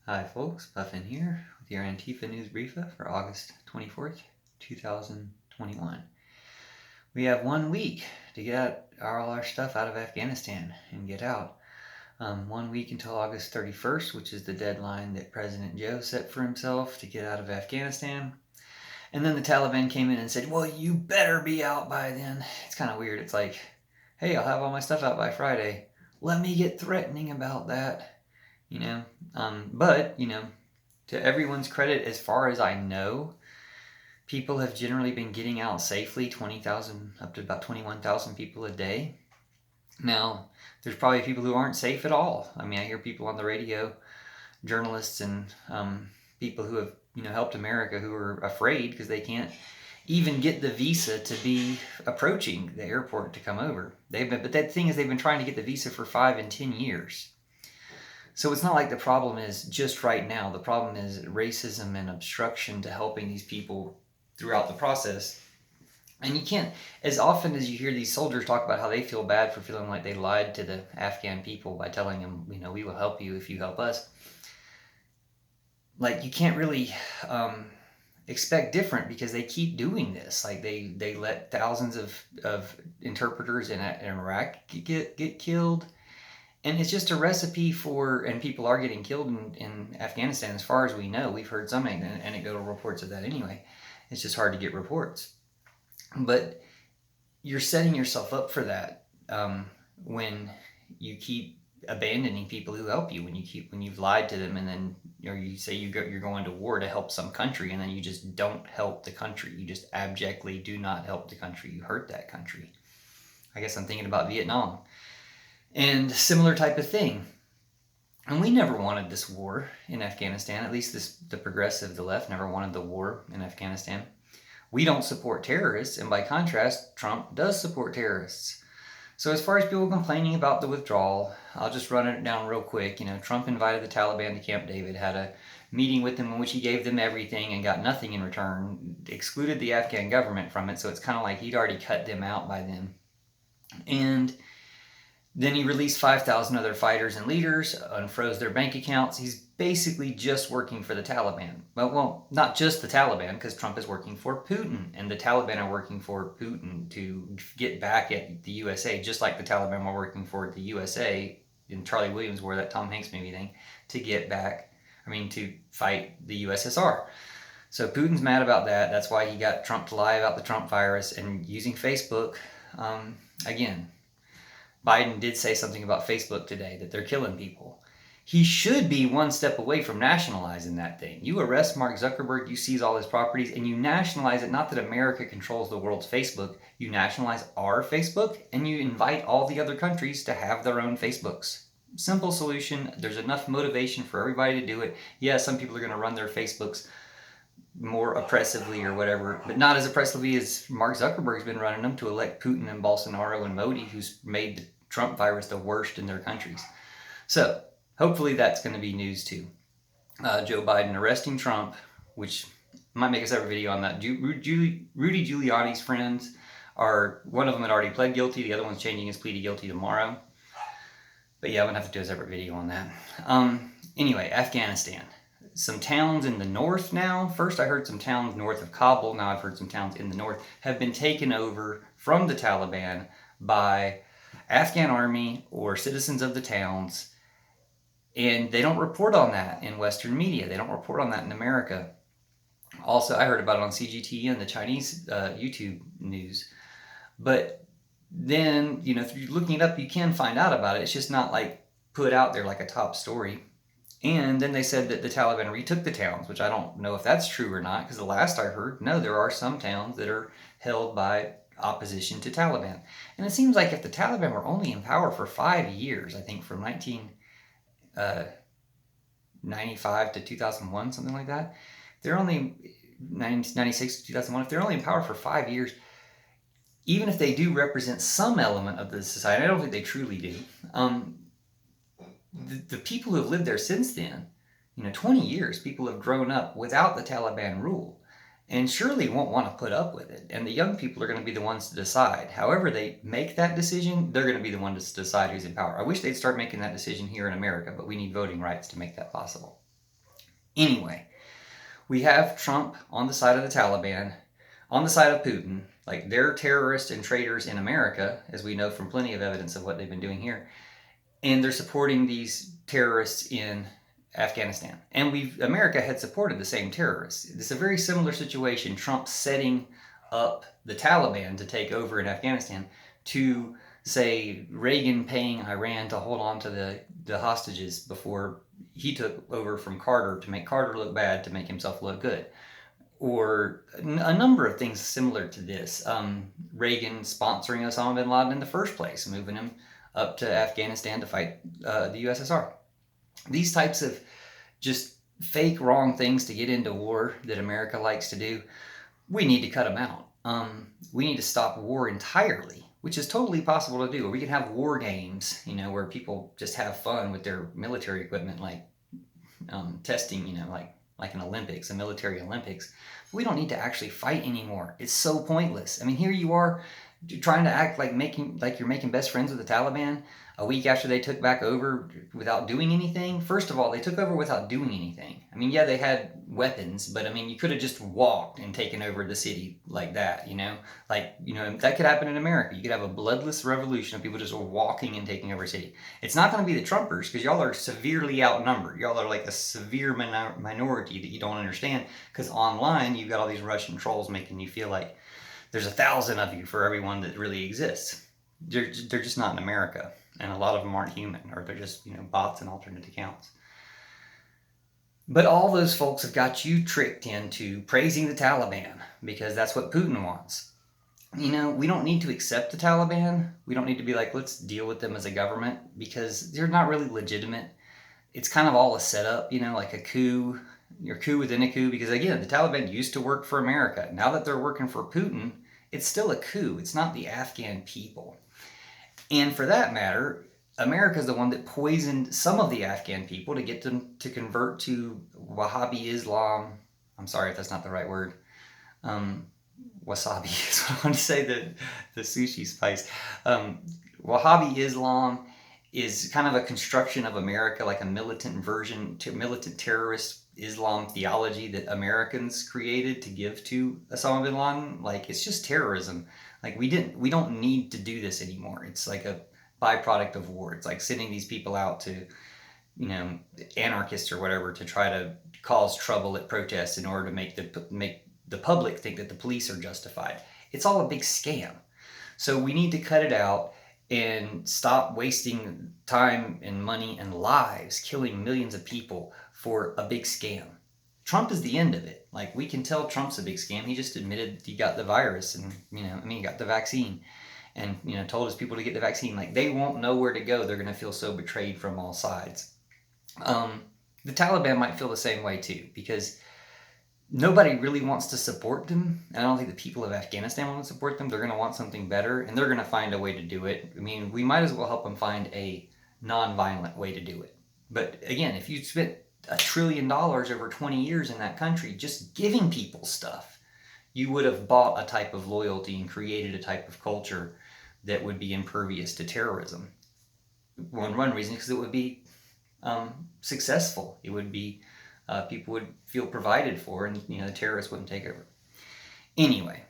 Hi folks, Puffin here with your Antifa News Briefa for August 24th, 2021. We have 1 week to get all our stuff out of Afghanistan and get out. 1 week until August 31st, which is the deadline that President Joe set for himself to get out of Afghanistan. And then the Taliban came in and said, well, you better be out by then. It's kind of weird. It's like, hey, I'll have all my stuff out by Friday. Let me get threatening about that. But to everyone's credit, as far as I know, people have generally been getting out safely, 20,000 up to about 21,000 people a day. Now, there's probably people who aren't safe at all. I mean, I hear people on the radio, journalists and people who have helped America who are afraid because they can't even get the visa to be approaching the airport to come over. But that thing is, they've been trying to get the visa for 5 and 10 years. So it's not like the problem is just right now. The problem is racism and obstruction to helping these people throughout the process. And you can't, as often as you hear these soldiers talk about how they feel bad for feeling like they lied to the Afghan people by telling them, we will help you if you help us. Like, you can't really expect different because they keep doing this. Like, they let thousands of interpreters in Iraq get killed. And it's just a recipe for, and people are getting killed in Afghanistan as far as we know. We've heard some anecdotal reports of that anyway. It's just hard to get reports. But you're setting yourself up for that when you keep abandoning people who help you, when you've lied to them, and then you say you're going to war to help some country, and then you just don't help the country. You just abjectly do not help the country. You hurt that country. I guess I'm thinking about Vietnam. And similar type of thing. And we never wanted this war in Afghanistan. At least the progressive, the left, never wanted the war in Afghanistan. We don't support terrorists, and by contrast, Trump does support terrorists. So as far as people complaining about the withdrawal, I'll just run it down real quick. Trump invited the Taliban to Camp David, had a meeting with them in which he gave them everything and got nothing in return, excluded the Afghan government from it, so it's kind of like he'd already cut them out by then. And then he released 5,000 other fighters and leaders, unfroze their bank accounts. He's basically just working for the Taliban. Well, not just the Taliban, because Trump is working for Putin, and the Taliban are working for Putin to get back at the USA, just like the Taliban were working for the USA in Charlie Williams wore that Tom Hanks movie thing, to fight the USSR. So Putin's mad about that. That's why he got Trump to lie about the Trump virus and using Facebook. Again, Biden did say something about Facebook today, that they're killing people. He should be one step away from nationalizing that thing. You arrest Mark Zuckerberg, you seize all his properties, and you nationalize it. Not that America controls the world's Facebook. You nationalize our Facebook, and you invite all the other countries to have their own Facebooks. Simple solution. There's enough motivation for everybody to do it. Yeah, some people are going to run their Facebooks more oppressively or whatever, but not as oppressively as Mark Zuckerberg's been running them to elect Putin and Bolsonaro and Modi, who's made the Trump virus the worst in their countries. So hopefully that's going to be news too. Joe Biden arresting Trump, which might make a separate video on that. Rudy Giuliani's friends one of them had already pled guilty, the other one's changing his plea to guilty tomorrow. But yeah, I'm gonna have to do a separate video on that. Anyway, Afghanistan. Some towns in the north now. First I heard some towns north of Kabul. Now I've heard some towns in the north have been taken over from the Taliban by Afghan army or citizens of the towns. And they don't report on that in Western media. They don't report on that in America. Also, I heard about it on CGTN and the Chinese YouTube news. But then, through looking it up, you can find out about it. It's just not like put out there like a top story. And then they said that the Taliban retook the towns, which I don't know if that's true or not, because the last I heard, no, there are some towns that are held by opposition to Taliban. And it seems like if the Taliban were only in power for 5 years, I think from 1995 to 2001, something like that, they're only 1996 to 2001, if they're only in power for 5 years, even if they do represent some element of the society, I don't think they truly do, the people who have lived there since then, 20 years, people have grown up without the Taliban rule and surely won't want to put up with it. And the young people are going to be the ones to decide. However they make that decision, they're going to be the ones to decide who's in power. I wish they'd start making that decision here in America, but we need voting rights to make that possible. Anyway, we have Trump on the side of the Taliban, on the side of Putin. Like, they're terrorists and traitors in America, as we know from plenty of evidence of what they've been doing here. And they're supporting these terrorists in Afghanistan. And America had supported the same terrorists. It's a very similar situation. Trump setting up the Taliban to take over in Afghanistan, to, say, Reagan paying Iran to hold on to the hostages before he took over from Carter, to make Carter look bad, to make himself look good. Or a number of things similar to this. Reagan sponsoring Osama bin Laden in the first place, moving him up to Afghanistan to fight the USSR. These types of just fake wrong things to get into war that America likes to do, we need to cut them out. We need to stop war entirely, which is totally possible to do. Or we can have war games, where people just have fun with their military equipment, like testing, like an Olympics, a military Olympics. We don't need to actually fight anymore. It's so pointless. I mean, here you are trying to act like you're making best friends with the Taliban a week after they took back over without doing anything. First of all, they took over without doing anything. I mean, yeah, they had weapons, but I mean, you could have just walked and taken over the city like that, that could happen in America. You could have a bloodless revolution of people just walking and taking over a city. It's not going to be the Trumpers, because y'all are severely outnumbered. Y'all are like a severe minority that you don't understand, because online you've got all these Russian trolls making you feel like there's 1,000 of you for everyone that really exists. They're just not in America. And a lot of them aren't human, or they're just, bots and alternate accounts. But all those folks have got you tricked into praising the Taliban, because that's what Putin wants. We don't need to accept the Taliban. We don't need to be like, let's deal with them as a government, because they're not really legitimate. It's kind of all a setup, like a coup, your coup within a coup, because again, the Taliban used to work for America. Now that they're working for Putin, it's still a coup. It's not the Afghan people. And for that matter, America is the one that poisoned some of the Afghan people to get them to convert to Wahhabi Islam. I'm sorry if that's not the right word. Wasabi is what I want to say, the sushi spice. Wahhabi Islam is kind of a construction of America, like a militant terrorist Islam theology that Americans created to give to Osama bin Laden. Like, it's just terrorism. Like, we don't need to do this anymore. It's like a byproduct of war. It's like sending these people out to, anarchists or whatever, to try to cause trouble at protests in order to make the public think that the police are justified. It's all a big scam. So we need to cut it out and stop wasting time and money and lives killing millions of people for a big scam. Trump is the end of it. Like, we can tell Trump's a big scam. He just admitted he got the virus and, he got the vaccine and, told his people to get the vaccine. Like, they won't know where to go. They're going to feel so betrayed from all sides. The Taliban might feel the same way too, because nobody really wants to support them. And I don't think the people of Afghanistan want to support them. They're going to want something better, and they're going to find a way to do it. I mean, we might as well help them find a non-violent way to do it. But again, if you spent $1 trillion over 20 years in that country just giving people stuff, you would have bought a type of loyalty and created a type of culture that would be impervious to terrorism. One reason is because it would be successful. It would be people would feel provided for, and the terrorists wouldn't take over. Anyway,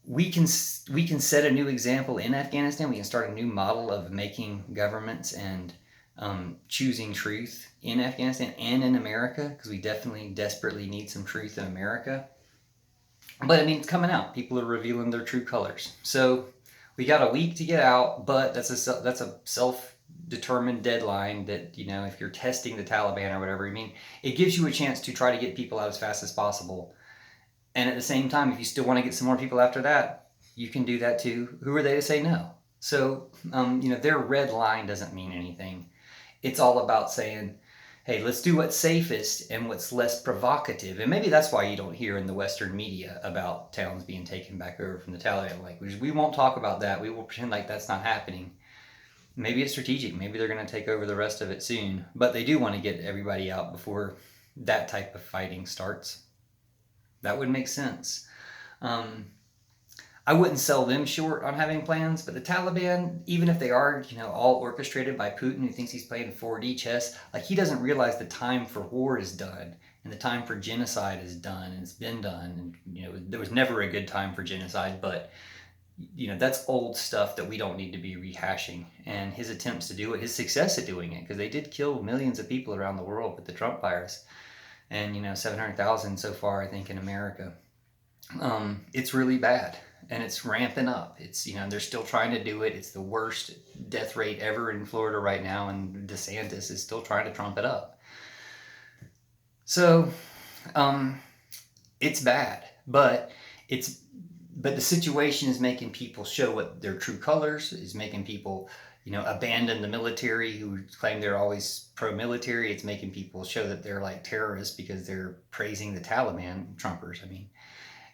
we can set a new example in Afghanistan. We can start a new model of making governments and choosing truth in Afghanistan and in America, because we definitely desperately need some truth in America. But I mean, it's coming out. People are revealing their true colors. So we got a week to get out, but that's a self-determined deadline that, if you're testing the Taliban or whatever, I mean, it gives you a chance to try to get people out as fast as possible. And at the same time, if you still want to get some more people after that, you can do that too. Who are they to say no? So, their red line doesn't mean anything. It's all about saying, hey, let's do what's safest and what's less provocative. And maybe that's why you don't hear in the Western media about towns being taken back over from the Taliban. Like, we won't talk about that. We will pretend like that's not happening. Maybe it's strategic. Maybe they're going to take over the rest of it soon. But they do want to get everybody out before that type of fighting starts. That would make sense. I wouldn't sell them short on having plans, but the Taliban, even if they are, all orchestrated by Putin, who thinks he's playing 4D chess, like he doesn't realize the time for war is done and the time for genocide is done and it's been done. And, there was never a good time for genocide, but, that's old stuff that we don't need to be rehashing. And his attempts to do it, his success at doing it, because they did kill millions of people around the world with the Trump virus. And, 700,000 so far, I think, in America. It's really bad and it's ramping up. It's, they're still trying to do it. It's the worst death rate ever in Florida right now, and DeSantis is still trying to trump it up. So, it's bad, but the situation is making people show what their true colors, is making people, abandon the military who claim they're always pro-military. It's making people show that they're like terrorists because they're praising the Taliban, Trumpers, I mean.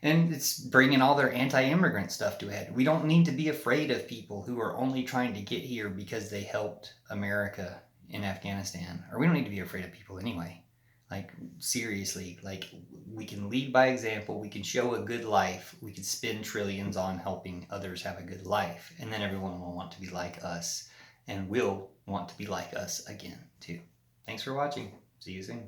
And it's bringing all their anti-immigrant stuff to a head. We don't need to be afraid of people who are only trying to get here because they helped America in Afghanistan. Or we don't need to be afraid of people anyway. Like, seriously, like, we can lead by example. We can show a good life. We can spend trillions on helping others have a good life. And then everyone will want to be like us and will want to be like us again, too. Thanks for watching. See you soon.